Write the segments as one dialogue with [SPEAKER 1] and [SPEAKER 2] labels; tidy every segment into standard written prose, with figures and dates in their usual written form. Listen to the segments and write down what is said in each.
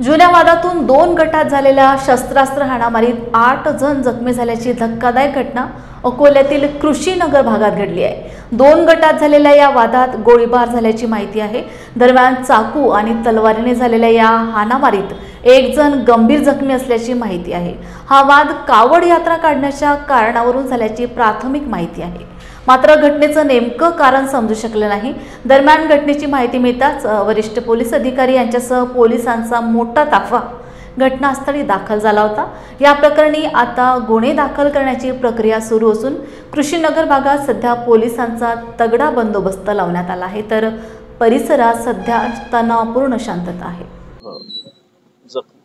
[SPEAKER 1] जुन्या वादातून 2 गटात झालेल्या शस्त्रास्त्र हाणामारीत 8 जण जखमी झाल्याची धक्कादायक घटना अकोल्यातील कृषीनगर भागात घडली आहे। 2 गटात झालेल्या या वादात गोळीबार झाल्याची माहिती आहे। दरम्यान चाकू आणि तलवारीने झालेल्या या हाणामारीत 1 जण गंभीर जखमी असल्याची माहिती आहे। हा वाद कावड यात्रा काढण्याच्या कारणावरून झाल्याची प्राथमिक माहिती आहे। मात्र घटनेचं नेमकं कारण समजू शकलं नाही। दरम्यान घटनेची माहिती मिळताच वरिष्ठ पोलीस अधिकारी यांच्यासह पोलिसांचा मोठा ताफा घटनास्थळी दाखल झाला होता। या प्रकरणी आता गुन्हे दाखल करण्याची प्रक्रिया सुरू असून कृषीनगर भागात सध्या पोलिसांचा तगडा बंदोबस्त लावण्यात आला आहे, तर परिसरात सध्या तणावपूर्ण शांतता आहे।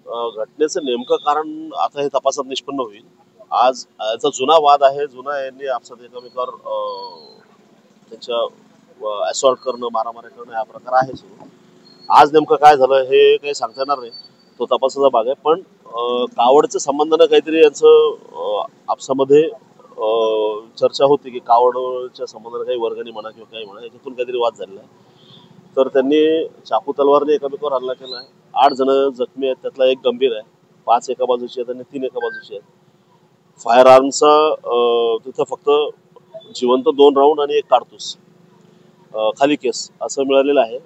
[SPEAKER 2] घटनेचं नेमकं कारण आता हे तपासात निष्पन्न होईल। आज याचा जुना वाद आहे। जुना यांनी आपसात एकमेकावर त्यांच्या असॉल्ट करणं, मारामारी करणं हा प्रकार आहे सुरू। आज नेमकं काय झालं हे काही सांगता येणार नाही, तो तपासाचा भाग आहे। पण कावडच्या संबंधानं काहीतरी यांचं आपसामध्ये चर्चा होती की कावडच्या संबंधानं काही वर्गणी म्हणा किंवा काही म्हणा, याच्यातून काहीतरी वाद झालेला आहे। तर त्यांनी चाकू तलवारने एकमेकावर हल्ला केला आहे। 8 जण जखमी आहेत, त्यातला 1 गंभीर आहे। 5 एका बाजूचे आहेत आणि 3 एका बाजूचे आहेत। फायर आर्मचा तिथं फक्त जिवंत 2 राऊंड आणि 1 कारतूस, खाली केस असं मिळालेलं आहे।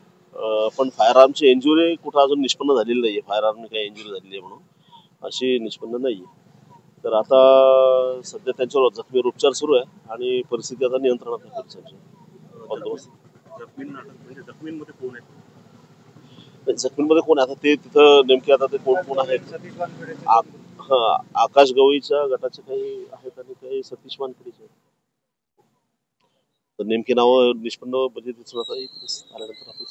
[SPEAKER 2] पण फायर आर्मची इंजुरी कुठं अजून निष्पन्न झालेली नाहीये। फायर आर्मने काही इंजुरी झालेली आहे म्हणून अशी निष्पन्न नाहीये। तर आता सध्या त्यांच्यावर जखमीवर उपचार सुरू आहे आणि परिस्थिती आता नियंत्रणात आहे पोलिसांची। बंदोबस्त जखमींमध्ये कोण आहे? जखमींमध्ये कोण आहे आता ते तिथं नेमके आता ते कोण आहेत? आकाश गवईच्या गटाचे काही आहेत आणि काही सतीश वानखेडेचे आहेत। तर नेमकी नावं निष्पन्न म्हणजे दिसून आता आल्यानंतर आपण